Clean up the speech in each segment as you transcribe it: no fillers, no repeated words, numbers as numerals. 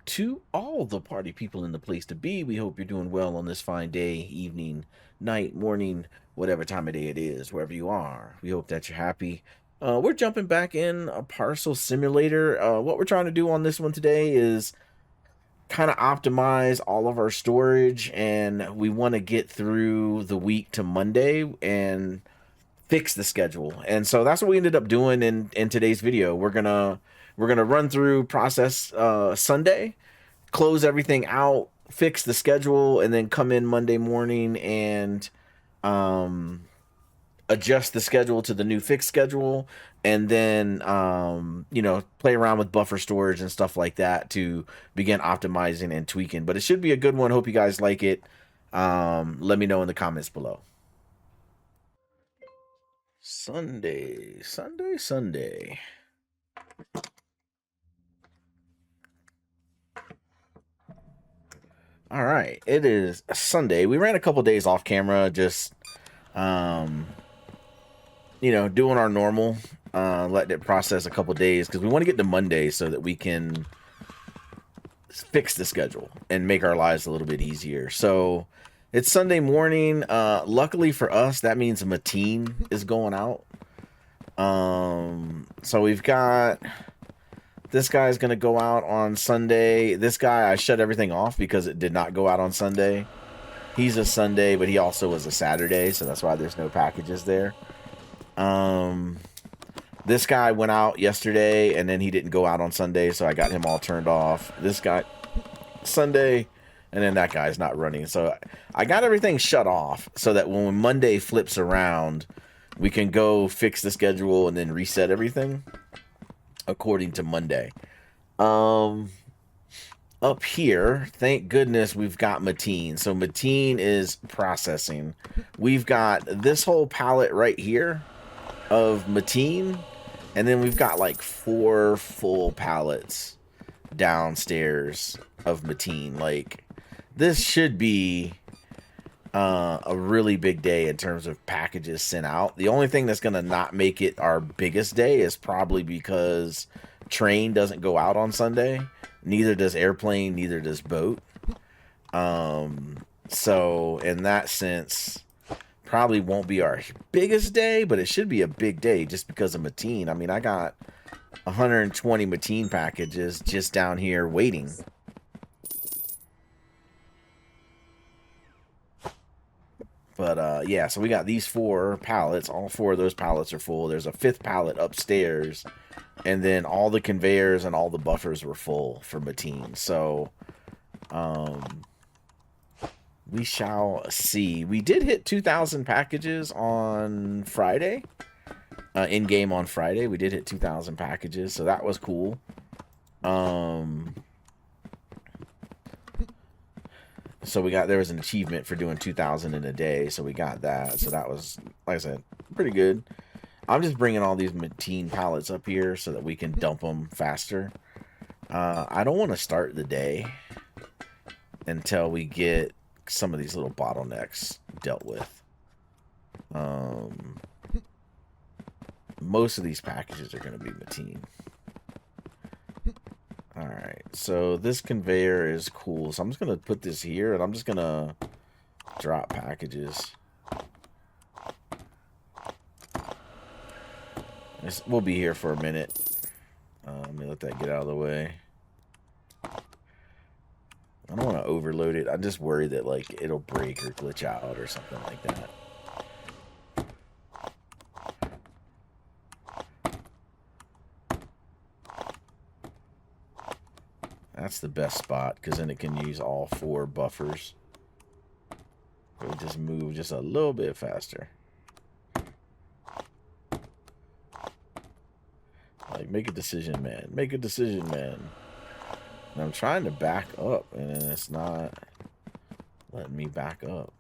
To all the party people in the place to be. We hope you're doing well on this fine day, evening, night, morning, whatever time of day it is, wherever you are. We hope that you're happy. We're jumping back in a Parcel Simulator. What we're trying to do on this one today is kind of optimize all of our storage, and we want to get through the week to Monday and fix the schedule. And so that's what we ended up doing in today's video. We're gonna run through process Sunday, close everything out, fix the schedule, and then come in Monday morning and um, adjust the schedule to the new fixed schedule, and then play around with buffer storage and stuff like that to begin optimizing and tweaking. But it should be a good one. Hope you guys like it. Let me know in the comments below. Sunday, Sunday, Sunday. All right, it is Sunday. We ran a couple days off camera, just um, doing our normal, letting it process a couple days because we want to get to Monday so that we can fix the schedule and make our lives a little bit easier. So it's Sunday morning. Luckily for us, that means Mateen is going out. So we've got this guy's gonna go out on Sunday. This guy, I shut everything off because it did not go out on Sunday. He's a Sunday, but he also was a Saturday, so that's why there's no packages there. This guy went out yesterday, and then he didn't go out on Sunday, so I got him all turned off. This guy, Sunday, and then that guy's not running. So I got everything shut off so that when Monday flips around, we can go fix the schedule and then reset everything according to Monday. Up here, thank goodness we've got Mateen. So Mateen is processing. We've got this whole pallet right here of Mateen, and then we've got like 4 full pallets downstairs of Mateen. Like, this should be a really big day in terms of packages sent out. The only thing that's going to not make it our biggest day is probably because train doesn't go out on Sunday. Neither does airplane, neither does boat. So in that sense, probably won't be our biggest day, but it should be a big day just because of Mateen. I mean, I got 120 Mateen packages just down here waiting. But yeah, so we got these 4 pallets. All 4 of those pallets are full. There's a 5th pallet upstairs, and then all the conveyors and all the buffers were full for Mateen. So we shall see. We did hit 2,000 packages on Friday. In game on Friday, we did hit 2,000 packages, so that was cool. So there was an achievement for doing 2,000 in a day, so we got that. So that was, like I said, pretty good. I'm just bringing all these Mateen pallets up here so that we can dump them faster. I don't want to start the day until we get some of these little bottlenecks dealt with. Most of these packages are going to be Mateen. Alright, so this conveyor is cool. So I'm just going to put this here, and I'm just going to drop packages. We'll be here for a minute. Let me let that get out of the way. I don't want to overload it. I'm just worried that, like, it'll break or glitch out or something like that. That's the best spot, because then it can use all 4 buffers. It'll just move just a little bit faster. Like, make a decision, man. Make a decision, man. And I'm trying to back up, and it's not letting me back up.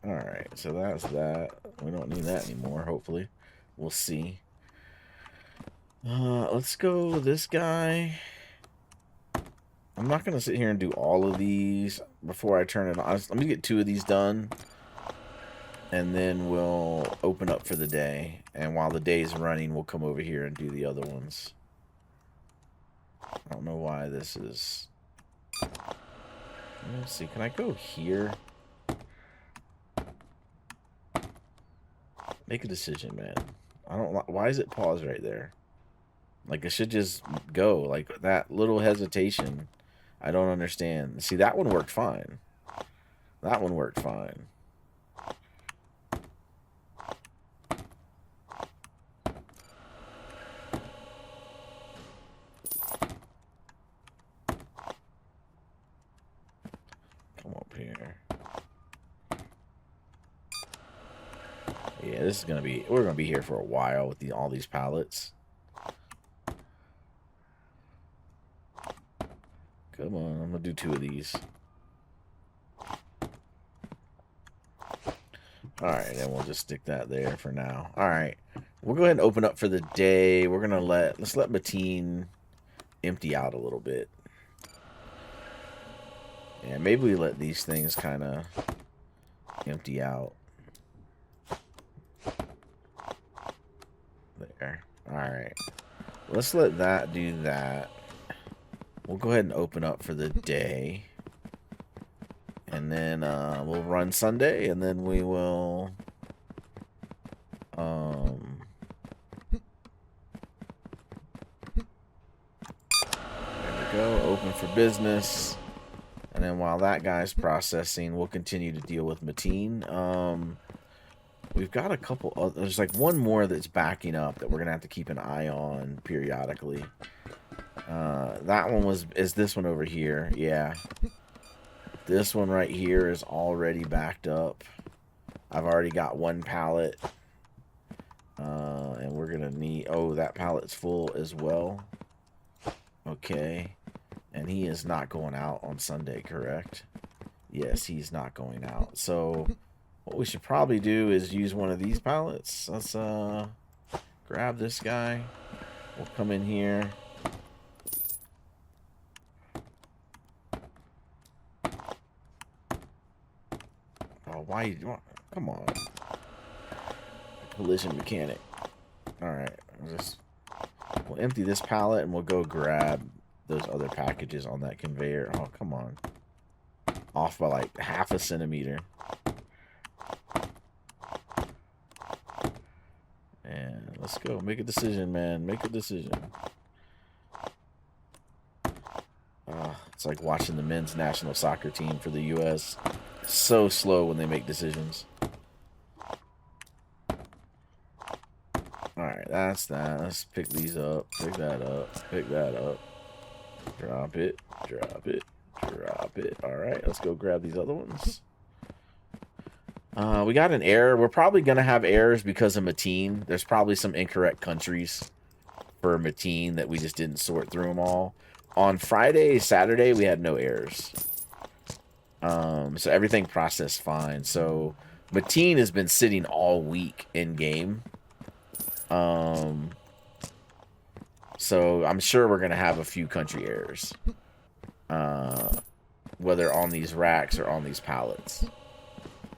Alright, so that's that. We don't need that anymore, hopefully. We'll see. Let's go this guy. I'm not going to sit here and do all of these before I turn it on. Let me get 2 of these done, and then we'll open up for the day. And while the day's running, we'll come over here and do the other ones. I don't know why this is... Let's see, can I go here? Make a decision, man. I don't... Why is it paused right there? Like, it should just go. Like, that little hesitation... I don't understand. See, that one worked fine. That one worked fine. Come up here. Yeah, this is gonna be... We're gonna be here for a while with all these pallets. Come on, I'm gonna do 2 of these. Alright, then we'll just stick that there for now. Alright. We'll go ahead and open up for the day. We're gonna let's let Mateen empty out a little bit. Yeah, maybe we let these things kinda empty out. There. Alright. Let's let that do that. We'll go ahead and open up for the day. And then we'll run Sunday, and then we will... There we go. Open for business. And then while that guy's processing, we'll continue to deal with Mateen. We've got a couple... there's like one more that's backing up that we're going to have to keep an eye on periodically. That one is this one over here. Yeah. This one right here is already backed up. I've already got 1 pallet. And we're going to need... Oh, that pallet's full as well. Okay. And he is not going out on Sunday, correct? Yes, he's not going out. So, what we should probably do is use one of these pallets. Let's grab this guy. We'll come in here. Oh, why? Come on. Collision mechanic. Alright. We'll empty this pallet and we'll go grab those other packages on that conveyor. Oh, come on. Off by like half a centimeter. And let's go. Make a decision, man. Make a decision. It's like watching the men's national soccer team for the U.S. So slow when they make decisions. Alright, that's that. Let's pick these up. Pick that up. Pick that up. Drop it. Drop it. Drop it. Alright, let's go grab these other ones. We got an error. We're probably going to have errors because of Mateen. There's probably some incorrect countries for Mateen that we just didn't sort through them all. On Friday, Saturday, we had no errors. So everything processed fine. So Mateen has been sitting all week in game. So I'm sure we're going to have a few country errors. Whether on these racks or on these pallets.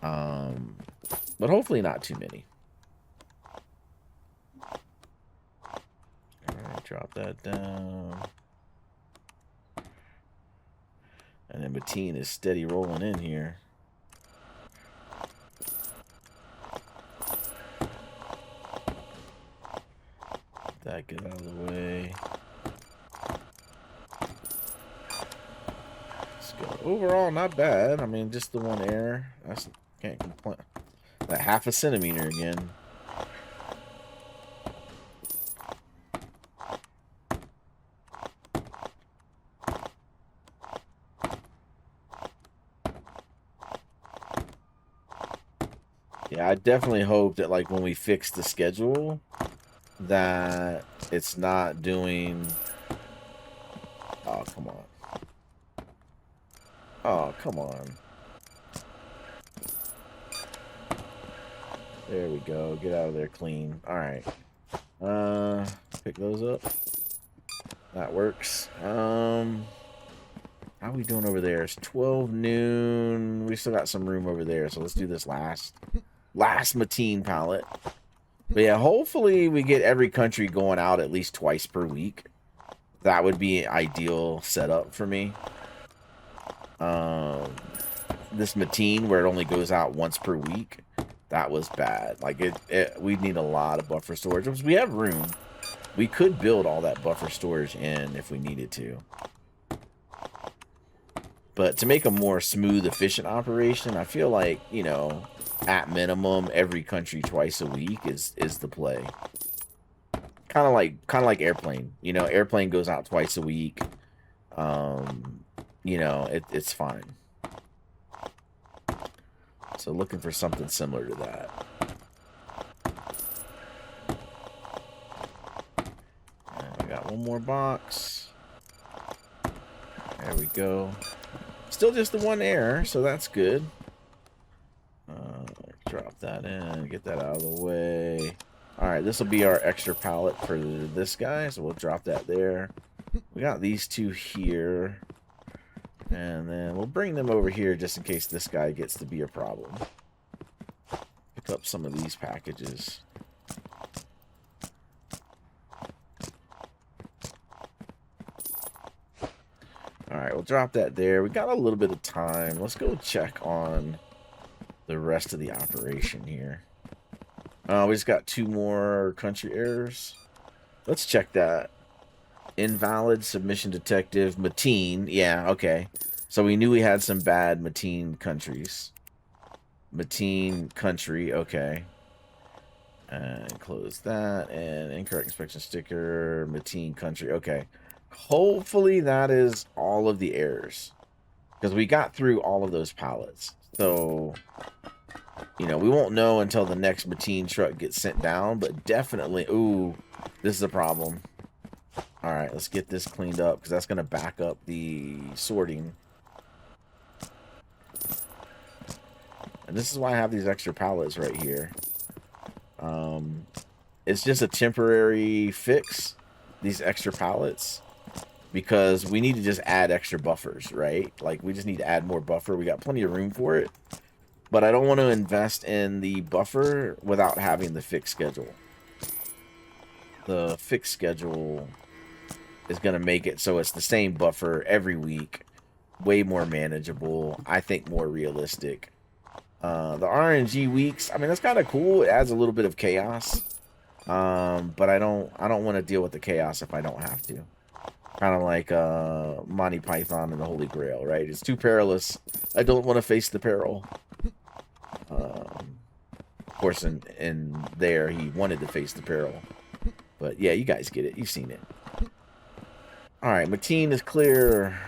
But hopefully not too many. Alright, drop that down. And then Mateen is steady rolling in here. That get out of the way. Let's go. Overall, not bad. I mean, just the one error. Can't complain. That half a centimeter again. Yeah, I definitely hope that, like, when we fix the schedule, that it's not doing... Oh, come on. Oh, come on. There we go. Get out of there clean. Alright. Pick those up. That works. How are we doing over there? It's 12 noon. We still got some room over there, so let's do this last Mateen pallet. But yeah, hopefully we get every country going out at least twice per week. That would be an ideal setup for me. This Mateen, where it only goes out once per week, that was bad. Like, we'd need a lot of buffer storage. Because we have room. We could build all that buffer storage in if we needed to. But to make a more smooth, efficient operation, I feel like, you know, at minimum, every country twice a week is the play. Kind of like airplane. You know, airplane goes out twice a week. You know, it's fine. So looking for something similar to that. And we got one more box. There we go. Still just the one error, so that's good. Drop that in, get that out of the way. Alright, this will be our extra pallet for this guy, so we'll drop that there. We got these two here. And then we'll bring them over here just in case this guy gets to be a problem. Pick up some of these packages. Alright, we'll drop that there. We got a little bit of time. Let's go check on the rest of the operation here. We just got 2 more country errors. Let's check that. Invalid submission detective Mateen. Yeah, okay. So we knew we had some bad Mateen countries. Mateen country, okay. And close that. And incorrect inspection sticker, Mateen country, okay. Hopefully that is all of the errors. Because we got through all of those pallets. So, you know, we won't know until the next Mateen truck gets sent down. But definitely, ooh, this is a problem. Alright, let's get this cleaned up. Because that's going to back up the sorting. And this is why I have these extra pallets right here. It's just a temporary fix, these extra pallets. Because we need to just add extra buffers, right? Like, we just need to add more buffer. We got plenty of room for it. But I don't want to invest in the buffer without having the fixed schedule. The fixed schedule is going to make it so it's the same buffer every week. Way more manageable. I think more realistic. The RNG weeks, I mean, that's kind of cool. It adds a little bit of chaos. But I don't want to deal with the chaos if I don't have to. Kind of like Monty Python and the Holy Grail, right? It's too perilous. I don't want to face the peril. Of course, in there, he wanted to face the peril. But yeah, you guys get it. You've seen it. Alright, Mateen is clear.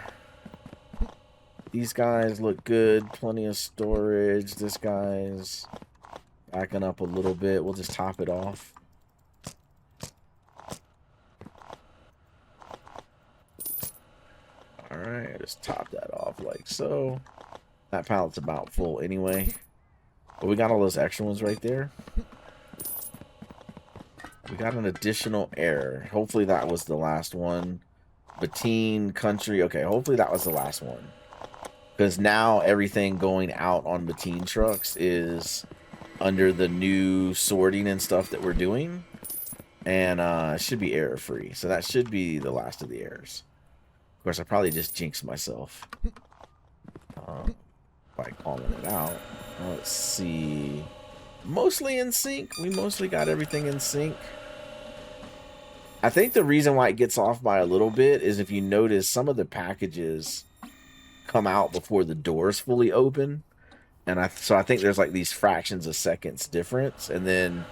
These guys look good. Plenty of storage. This guy's backing up a little bit. We'll just top it off. Alright, just top that off like so. That pallet's about full anyway. But we got all those extra ones right there. We got an additional error. Hopefully that was the last one. Mateen country. Okay, hopefully that was the last one. Because now everything going out on Mateen trucks is under the new sorting and stuff that we're doing. And it should be error-free. So that should be the last of the errors. Of course, I probably just jinxed myself by calling it out. Let's see. Mostly in sync. We mostly got everything in sync. I think the reason why it gets off by a little bit is if you notice some of the packages come out before the doors fully open. And so I think there's like these fractions of seconds difference. And then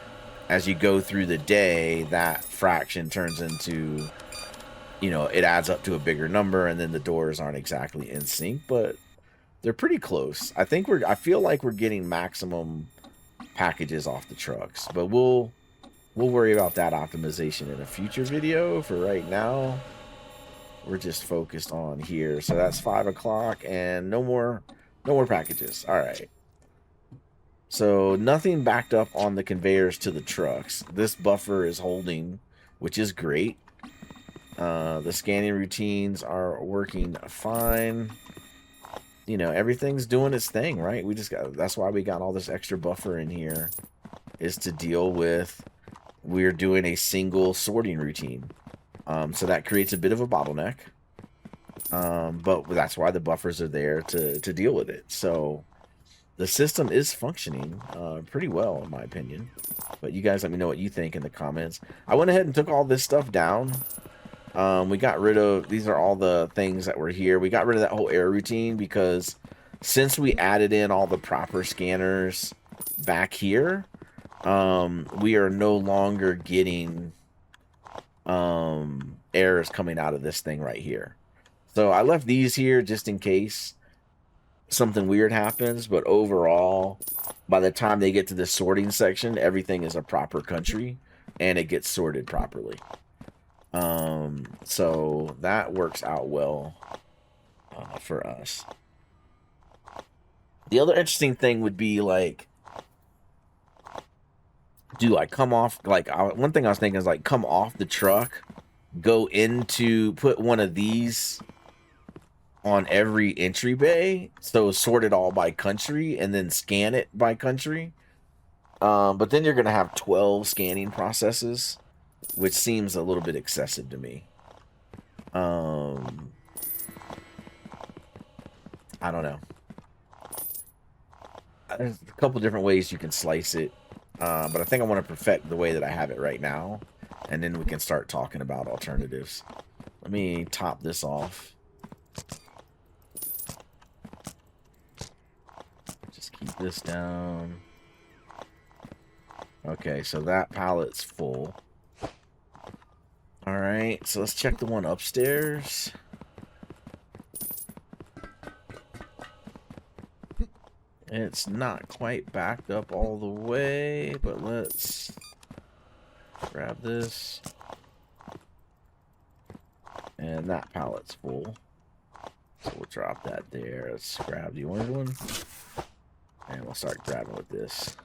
as you go through the day, that fraction turns into, you know, it adds up to a bigger number, and then the doors aren't exactly in sync, but they're pretty close. I feel like we're getting maximum packages off the trucks, but we'll worry about that optimization in a future video. For right now, we're just focused on here. So that's 5 o'clock and no more packages. All right. So nothing backed up on the conveyors to the trucks. This buffer is holding, which is great. The scanning routines are working fine. You know, everything's doing its thing, right? We just got, that's why we got all this extra buffer in here, is to deal with, we're doing a single sorting routine. So that creates a bit of a bottleneck. But that's why the buffers are there to deal with it. So the system is functioning pretty well, in my opinion. But you guys let me know what you think in the comments. I went ahead and took all this stuff down. We got rid of, these are all the things that were here. We got rid of that whole error routine because since we added in all the proper scanners back here, we are no longer getting errors coming out of this thing right here. So I left these here just in case something weird happens, but overall, by the time they get to the sorting section, everything is a proper country and it gets sorted properly. So that works out well for us. The other interesting thing would be, like, do I come off, like, one thing I was thinking is, like, come off the truck, go into, put one of these on every entry bay, so sort it all by country, and then scan it by country. But then you're going to have 12 scanning processes, which seems a little bit excessive to me. I don't know. There's a couple different ways you can slice it, but I think I want to perfect the way that I have it right now, and then we can start talking about alternatives. Let me top this off. Just keep this down. Okay, so that pallet's full. Alright, so let's check the one upstairs. It's not quite backed up all the way, but let's grab this. And that pallet's full. So we'll drop that there. Let's grab the orange one. And we'll start grabbing with this.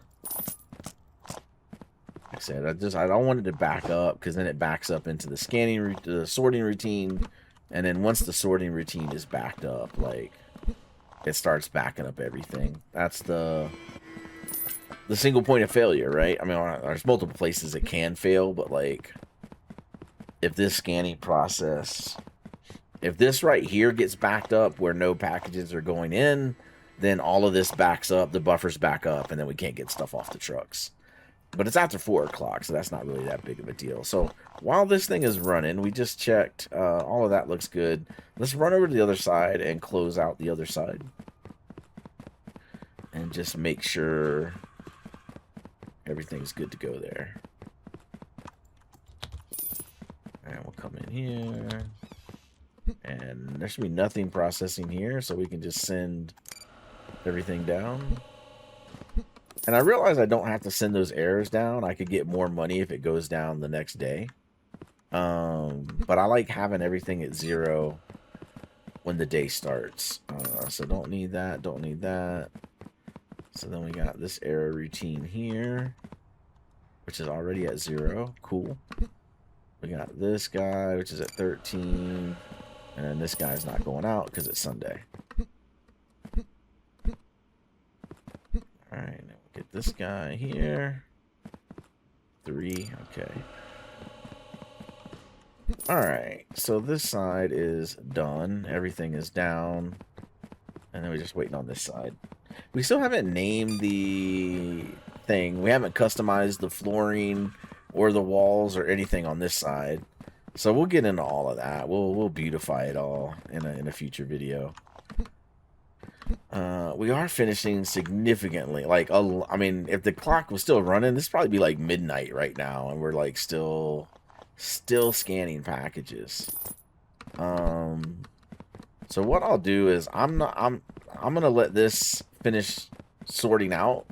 Like I said, I don't want it to back up, because then it backs up into the the sorting routine. And then once the sorting routine is backed up, like, it starts backing up everything. That's the single point of failure, right? I mean, there's multiple places it can fail, but, like, if this scanning process, if this right here gets backed up where no packages are going in, then all of this backs up, the buffers back up, and then we can't get stuff off the trucks. But it's after 4 o'clock, so that's not really that big of a deal. So while this thing is running, we just checked. All of that looks good. Let's run over to the other side and close out the other side. And just make sure everything's good to go there. And we'll come in here. And there should be nothing processing here, so we can just send everything down. And I realize I don't have to send those errors down. I could get more money if it goes down the next day. But I like having everything at 0 when the day starts. So don't need that, don't need that. So then we got this error routine here, which is already at 0. Cool. We got this guy, which is at 13. And then this guy's not going out because it's Sunday. Alright, now we'll get this guy here. 3, okay. Alright, so this side is done. Everything is down. And then we're just waiting on this side. We still haven't named the thing. We haven't customized the flooring or the walls or anything on this side. So we'll get into all of that. We'll beautify it all in a future video. We are finishing significantly. Like, I mean, if the clock was still running, this would probably be like midnight right now, and we're like still scanning packages. So what I'll do is I'm gonna let this finish sorting out,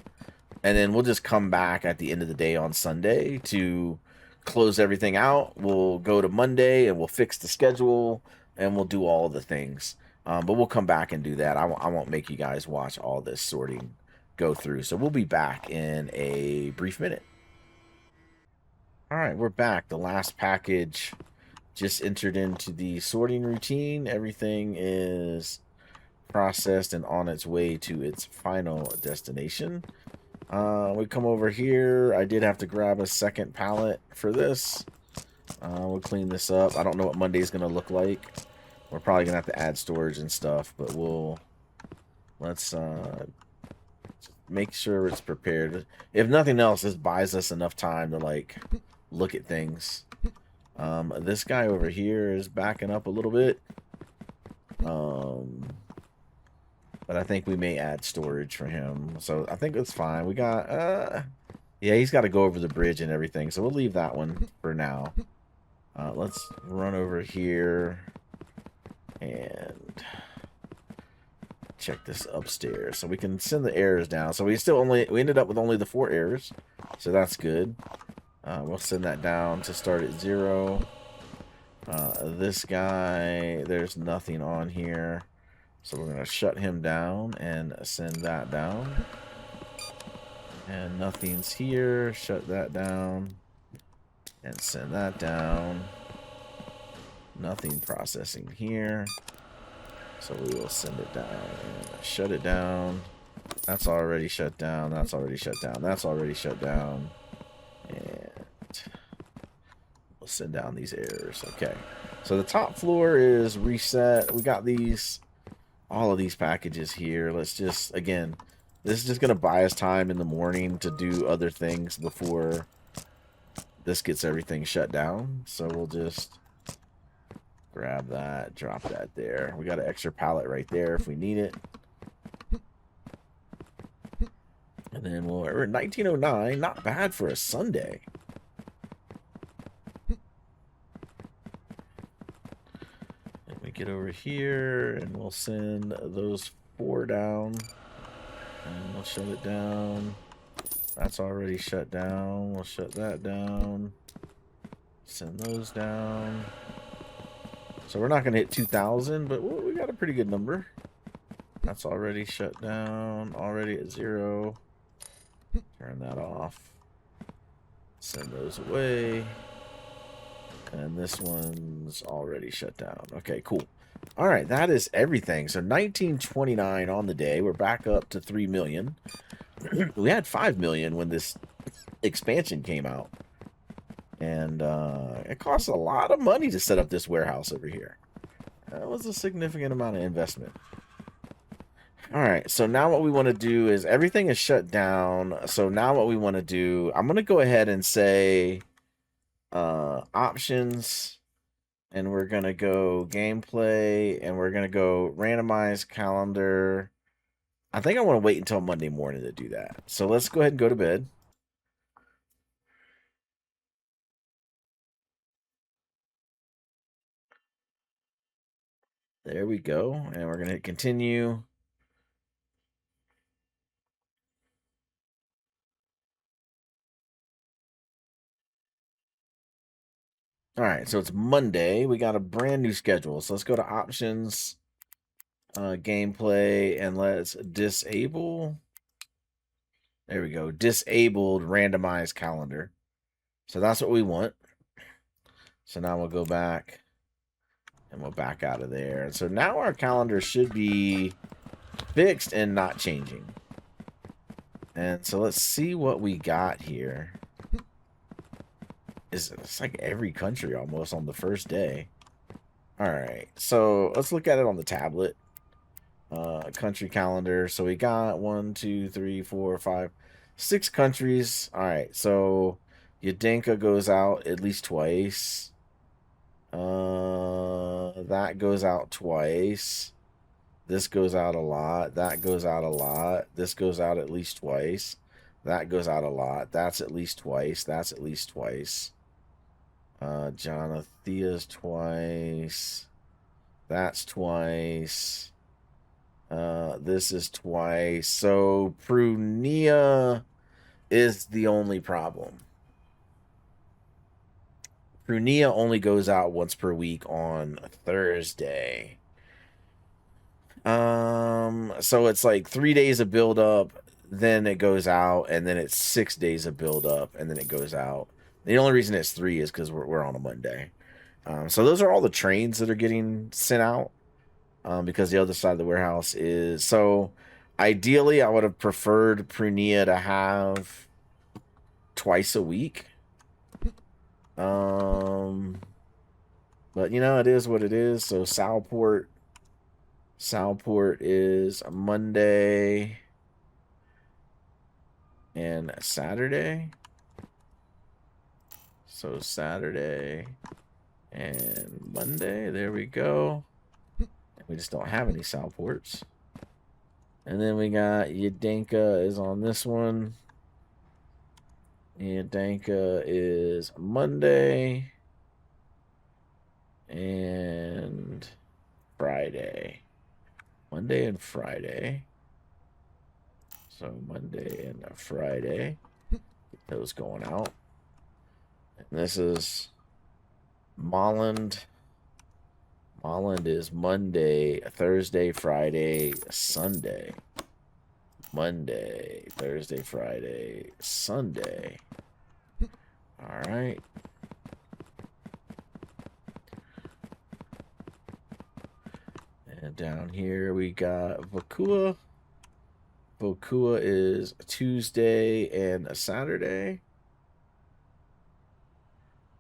and then we'll just come back at the end of the day on Sunday to close everything out. We'll go to Monday and we'll fix the schedule and we'll do all the things. But we'll come back and do that. I won't make you guys watch all this sorting go through. So we'll be back in a brief minute. All right, we're back. The last package just entered into the sorting routine. Everything is processed and on its way to its final destination. We come over here. I did have to grab a second pallet for this. We'll clean this up. I don't know what Monday's going to look like. We're probably going to have to add storage and stuff, but let's make sure it's prepared. If nothing else, this buys us enough time to, like, look at things. This guy over here is backing up a little bit. But I think we may add storage for him. So I think that's fine. We got, yeah, he's got to go over the bridge and everything. So we'll leave that one for now. Let's run over here and check this upstairs. So we can send the errors down. So we ended up with only the 4 errors. So that's good. We'll send that down to start at 0. This guy, there's nothing on here. So we're going to shut him down and send that down. And nothing's here. Shut that down. And send that down. Nothing processing here. So we will send it down and shut it down. That's already shut down. That's already shut down. That's already shut down. And we'll send down these errors. Okay. So the top floor is reset. We got all of these packages here. Let's just, again, this is just going to buy us time in the morning to do other things before this gets everything shut down. So we'll just grab that, drop that there. We got an extra pallet right there if we need it. And then we're at 1909. Not bad for a Sunday. And we get over here and we'll send those 4 down. And we'll shut it down. That's already shut down. We'll shut that down. Send those down. So we're not going to hit 2,000, but we got a pretty good number. That's already shut down. Already at 0. Turn that off. Send those away. And this one's already shut down. Okay, cool. All right, that is everything. So 1929 on the day. We're back up to 3 million. We had 5 million when this expansion came out. And it costs a lot of money to set up this warehouse over here. That was a significant amount of investment. All right, so now what we want to do is everything is shut down. So now what we want to do, I'm going to go ahead and say options. And we're going to go gameplay. And we're going to go randomize calendar. I think I want to wait until Monday morning to do that. So let's go ahead and go to bed. There we go. And we're going to hit continue. All right, so it's Monday. We got a brand new schedule. So let's go to options, gameplay, and let's disable. There we go. Disabled randomized calendar. So that's what we want. So now we'll go back and we'll back out of there. And so now our calendar should be fixed and not changing. And so let's see what we got here. It's like every country almost on the first day. All right, so let's look at it on the tablet. Country calendar. So we got 1, 2, 3, 4, 5, 6 countries. All right, so Yadenka goes out at least twice. That goes out twice. This goes out a lot. That goes out a lot. This goes out at least twice. That goes out a lot. That's at least twice. That's at least twice. Jonathia's twice. That's twice. This is twice. So Prunia is the only problem. Prunia only goes out once per week on Thursday. So it's like 3 days of build up, then it goes out, and then it's 6 days of build up, and then it goes out. The only reason it's 3 is because we're on a Monday. So those are all the trains that are getting sent out, because the other side of the warehouse is... So ideally, I would have preferred Prunia to have twice a week. But, you know, it is what it is. So Salport is a Monday and a Saturday. So Saturday and Monday. There we go. We just don't have any Salports. And then we got Yadanka is on this one. Yadanka is Monday and Friday. Monday and Friday. So Monday and Friday. Get those going out. And this is Molland. Molland is Monday, Thursday, Friday, Sunday. Monday, Thursday, Friday, Sunday. All right. And down here we got Vakua. Vakua is a Tuesday and a Saturday.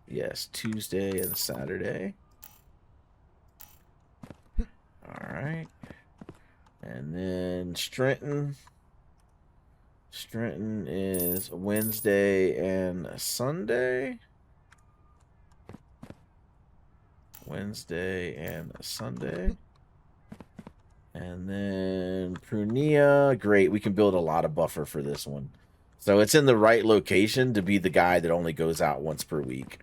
Yes, Tuesday and Saturday. All right. And then Strenton. Strenton is Wednesday and Sunday. Wednesday and Sunday. And then Prunia. Great. We can build a lot of buffer for this one. So it's in the right location to be the guy that only goes out once per week.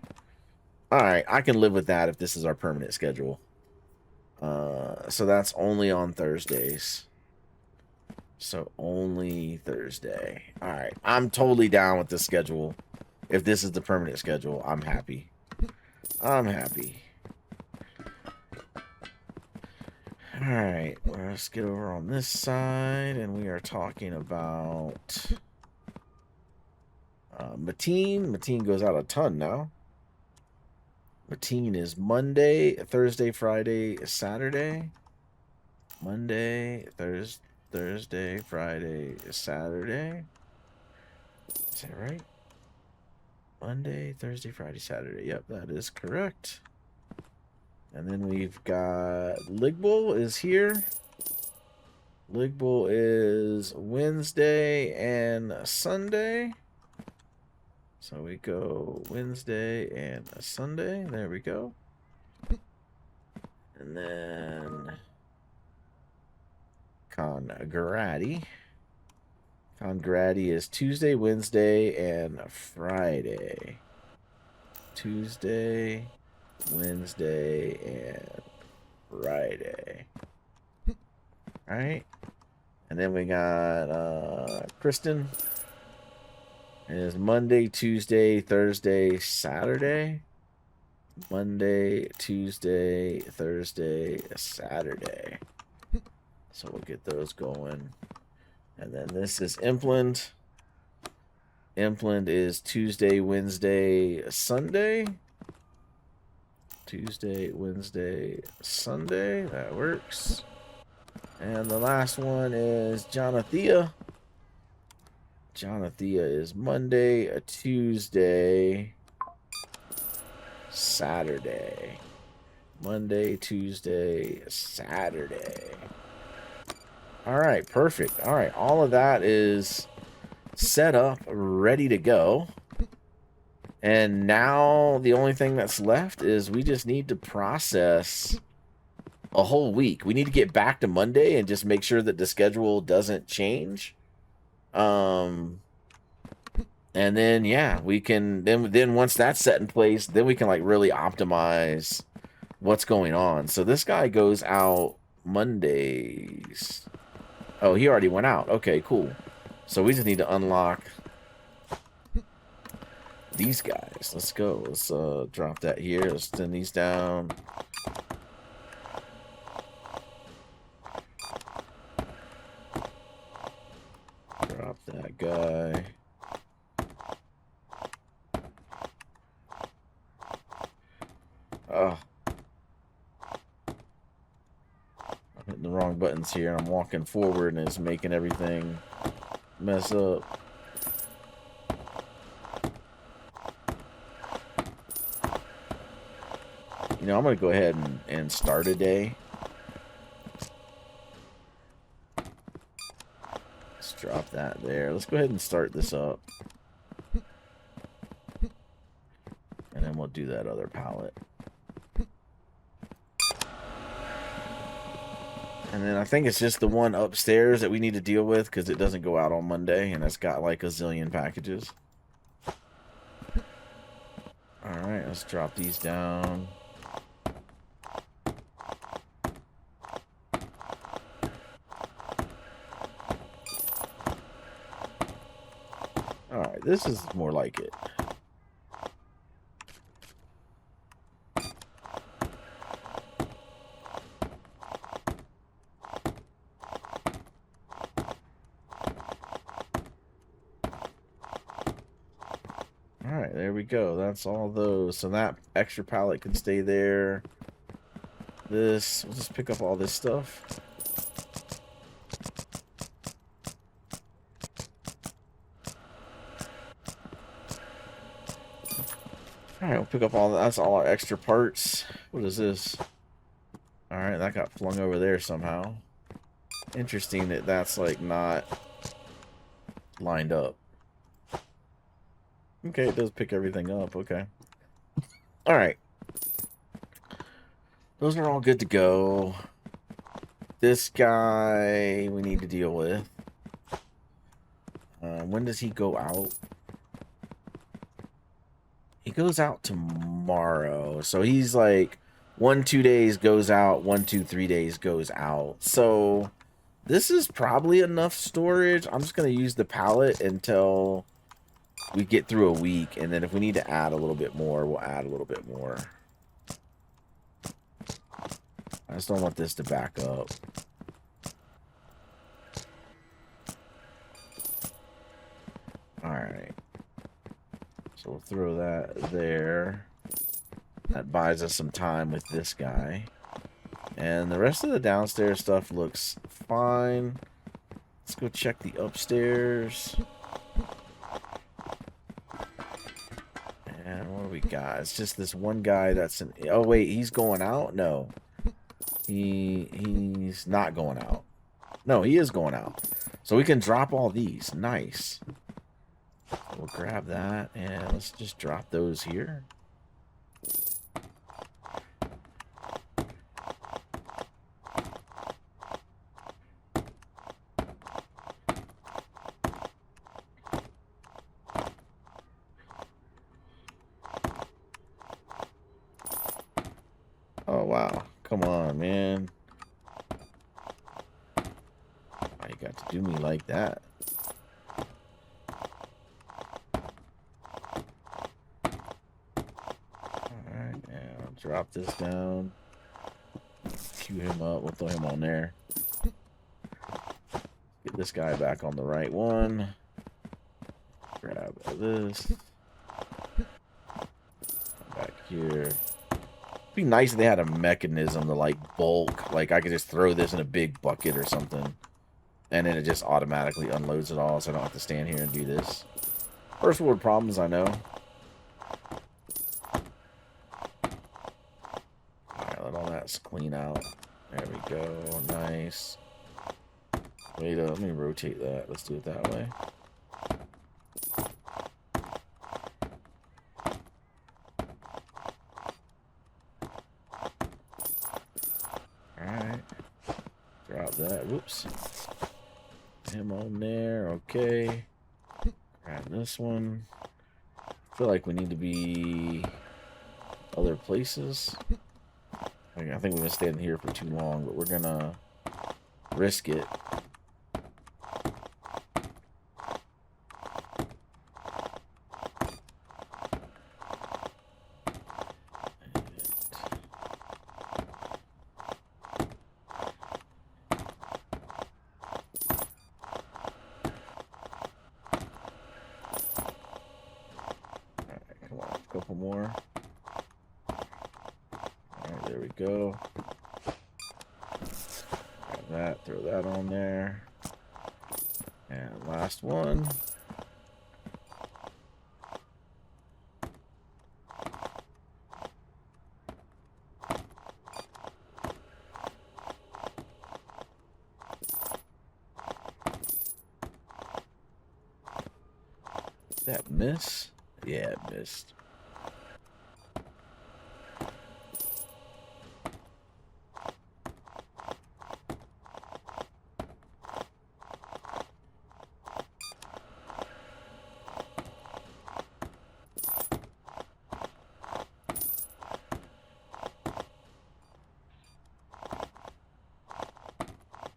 All right. I can live with that if this is our permanent schedule. So that's only on Thursdays. So only Thursday. All right. I'm totally down with this schedule. If this is the permanent schedule, I'm happy. I'm happy. All right. Let's get over on this side. And we are talking about Mateen. Mateen goes out a ton now. Mateen is Monday, Thursday, Friday, Saturday. Monday, Thursday, Friday, Saturday. Is that right? Monday, Thursday, Friday, Saturday. Yep, that is correct. And then we've got Ligbull is here. Ligbull is Wednesday and Sunday. So we go Wednesday and Sunday. There we go. And then Congrati. Congrati is Tuesday, Wednesday, and Friday. Tuesday, Wednesday, and Friday. All right. And then we got Kristen. It is Monday, Tuesday, Thursday, Saturday. Monday, Tuesday, Thursday, Saturday. So we'll get those going. And then this is Impland. Impland is Tuesday, Wednesday, Sunday. Tuesday, Wednesday, Sunday. That works. And the last one is Jonathea. Jonathea is Monday, a Tuesday, Saturday. Monday, Tuesday, Saturday. All right, perfect. All right, all of that is set up, ready to go. And now the only thing that's left is we just need to process a whole week. We need to get back to Monday and just make sure that the schedule doesn't change. And then yeah, we can then once that's set in place, then we can like really optimize what's going on. So this guy goes out Mondays. Oh, he already went out. Okay, cool. So we just need to unlock these guys. Let's go. Let's drop that here. Let's send these down. Drop that guy. Oh, wrong buttons here. I'm walking forward and it's making everything mess up. You know, I'm going to go ahead and start a day. Let's drop that there. Let's go ahead and start this up. And then we'll do that other pallet. And then I think it's just the one upstairs that we need to deal with because it doesn't go out on Monday. And it's got like a zillion packages. Alright, let's drop these down. Alright, this is more like it. Alright, there we go. That's all those. So that extra pallet can stay there. This, we'll just pick up all this stuff. Alright, we'll pick up all that. That's all our extra parts. What is this? Alright, that got flung over there somehow. Interesting that that's like not lined up. Okay, it does pick everything up. Okay. Alright. Those are all good to go. This guy we need to deal with. When does he go out? He goes out tomorrow. So he's like 1-2 days goes out, 1-2-3 days goes out. So this is probably enough storage. I'm just going to use the pallet until we get through a week. And then if we need to add a little bit more, we'll add a little bit more. I just don't want this to back up. Alright. So we'll throw that there. That buys us some time with this guy. And the rest of the downstairs stuff looks fine. Let's go check the upstairs. And what do we got? It's just this one guy that's an... Oh, wait, he's going out? No. He's not going out. No, he is going out. So we can drop all these. Nice. We'll grab that and let's just drop those here. Oh, wow. Come on, man. Why you got to do me like that? Drop this down. Queue him up. We'll throw him on there. Get this guy back on the right one. Grab this. Back here. It'd be nice if they had a mechanism to like bulk. Like I could just throw this in a big bucket or something. And then it just automatically unloads it all so I don't have to stand here and do this. First world problems, I know. Clean out. There we go. Nice. Wait, let me rotate that. Let's do it that way. Alright. Drop that. Whoops. Him on there. Okay. Grab this one. I feel like we need to be other places. I think we've been standing here for too long, but we're gonna risk it. Alright, come on, a couple more. There we go. Grab that. Throw that on there. And last one. That miss? Yeah, it missed.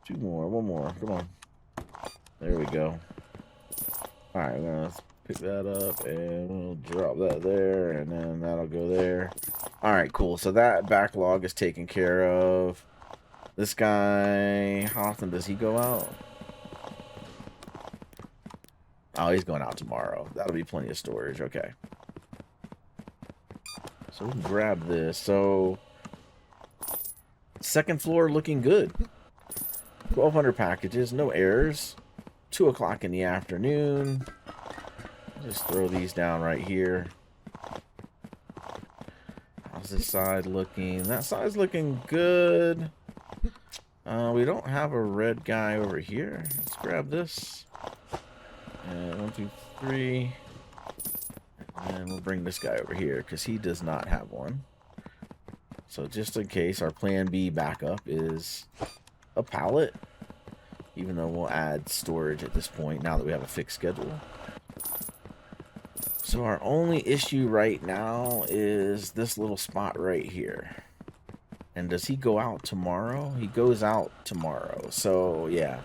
Two more, one more, come on. There we go. Alright, we're gonna pick that up and we'll drop that there, and then that'll go there. Alright, cool. So that backlog is taken care of. This guy, how often does he go out? Oh, he's going out tomorrow. That'll be plenty of storage. Okay. So we can grab this. So, second floor looking good. 1,200 packages, no errors. 2 o'clock in the afternoon. Just throw these down right here. How's this side looking? That side's looking good. We don't have a red guy over here. Let's grab this. And 1, 2, 3. And we'll bring this guy over here because he does not have one. So just in case, our plan B backup is a pallet. Even though we'll add storage at this point now that we have a fixed schedule. So our only issue right now is this little spot right here. And does he go out tomorrow? He goes out tomorrow. So yeah,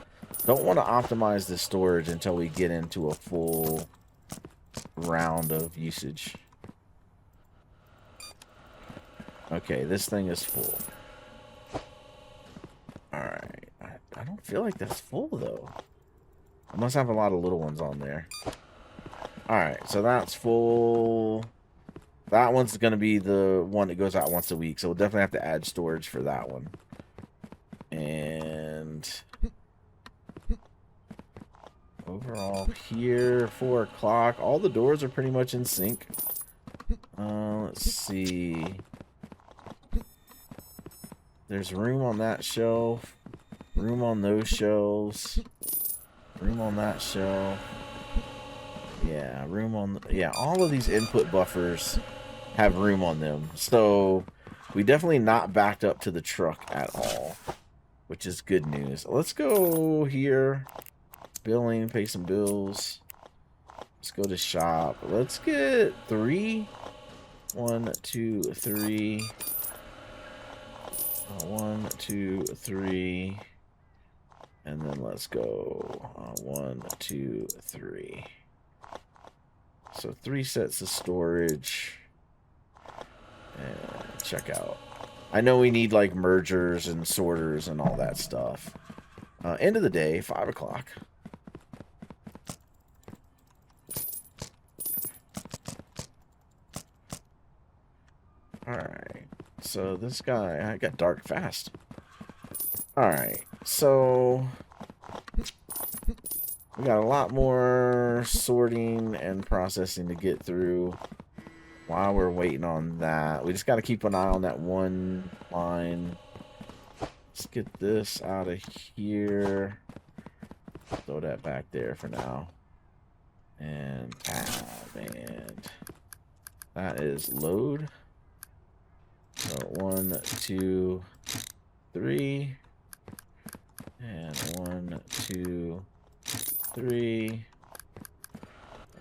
don't want to optimize the storage until we get into a full round of usage. Okay, this thing is full. Alright. I don't feel like that's full though. I must have a lot of little ones on there. Alright, so that's full. That one's going to be the one that goes out once a week. So we'll definitely have to add storage for that one. And overall here, 4 o'clock. All the doors are pretty much in sync. Let's see. There's room on that shelf. Room on those shelves. Room on that shelf. Yeah, room on... Yeah, all of these input buffers have room on them. So, we definitely not backed up to the truck at all. Which is good news. Let's go here. Billing, pay some bills. Let's go to shop. Let's get 3. 1, 2, 3. 1, 2, 3. And then let's go 1, 2, 3. So 3 sets of storage. And check out. I know we need like mergers and sorters and all that stuff. End of the day, 5 o'clock. Alright. So this guy, I got dark fast. Alright. So we got a lot more sorting and processing to get through while we're waiting on that. We just got to keep an eye on that one line. Let's get this out of here. Throw that back there for now. And tab. And that is load. So 1, 2, 3. And 1, 2, 3.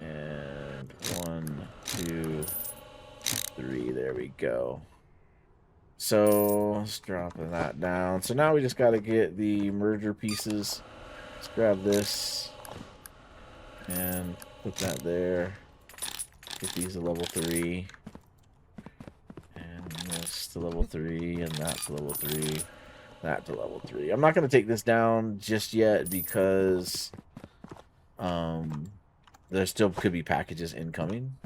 And 1, 2, 3. There we go. So let's drop that down. So now we just got to get the merger pieces. Let's grab this and put that there. Get these to level 3. And this to level 3. And that to level 3. That to level 3. I'm not going to take this down just yet because there still could be packages incoming.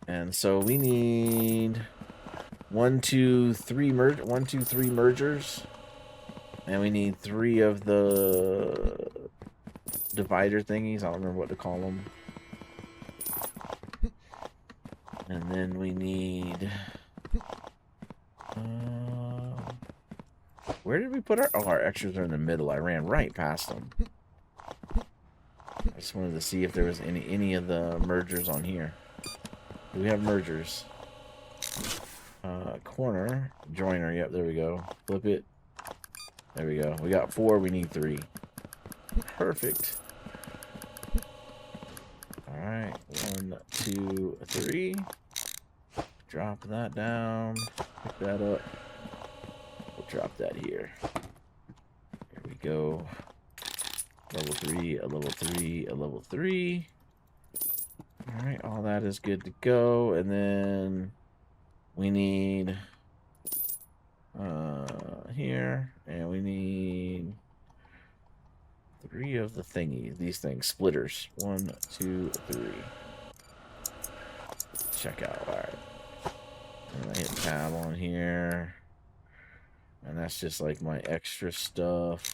And so we need 1, 2, 3 mergers. And we need 3 of the divider thingies. I don't remember what to call them. And then we need... where did we put our... Oh, our extras are in the middle. I ran right past them. I just wanted to see if there was any of the mergers on here. Do we have mergers? Corner. Joiner. Yep, there we go. Flip it. There we go. We got 4. We need 3. Perfect. Alright. 1, 2, 3. Drop that down. Pick that up. We'll drop that here. There we go. Level 3, a level 3, a level 3. Alright, all that is good to go. And then we need here, and we need 3 of the thingies. These things, splitters. 1, 2, 3. Check out. Alright. And I hit tab on here. And that's just like my extra stuff.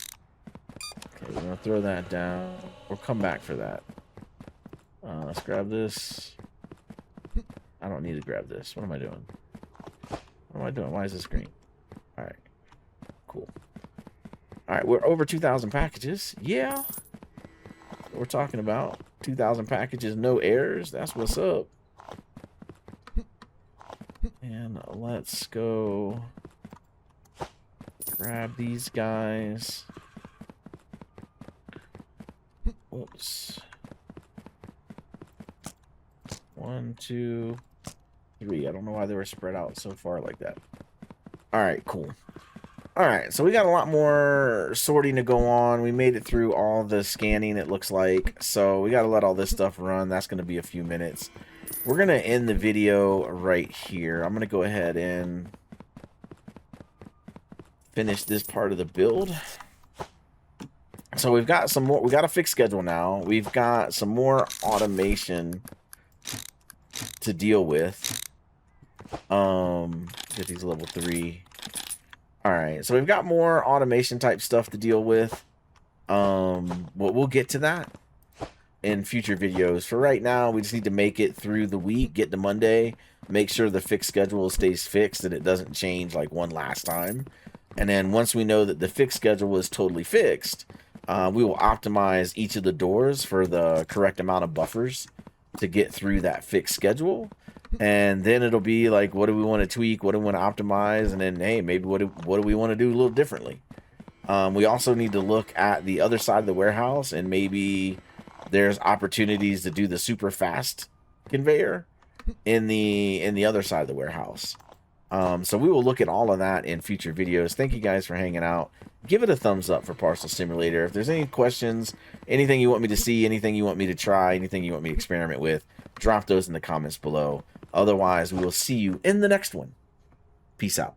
Okay, we're gonna throw that down. We'll come back for that. Let's grab this. I don't need to grab this. What am I doing? What am I doing? Why is this green? Alright. Cool. Alright, we're over 2,000 packages. Yeah. What we're talking about. 2,000 packages, no errors. That's what's up. And let's go grab these guys. Whoops. 1, 2, 3. I don't know why they were spread out so far like that. Alright, cool. Alright, so we got a lot more sorting to go on. We made it through all the scanning, it looks like. So we got to let all this stuff run. That's going to be a few minutes. We're going to end the video right here. I'm going to go ahead and finish this part of the build. So we've got some more. We got a fixed schedule now. We've got some more automation to deal with. Get these level 3. All right, so we've got more automation type stuff to deal with. We'll get to that in future videos. For right now, we just need to make it through the week, get to Monday, make sure the fixed schedule stays fixed and it doesn't change like one last time. And then once we know that the fixed schedule is totally fixed, we will optimize each of the doors for the correct amount of buffers to get through that fixed schedule. And then it'll be like, what do we want to tweak? What do we want to optimize? And then, hey, maybe what do we want to do a little differently? We also need to look at the other side of the warehouse, and maybe there's opportunities to do the super fast conveyor in the other side of the warehouse. So we will look at all of that in future videos. Thank you guys for hanging out. Give it a thumbs up for Parcel Simulator. If there's any questions, anything you want me to see, anything you want me to try, anything you want me to experiment with, drop those in the comments below. Otherwise, we will see you in the next one. Peace out.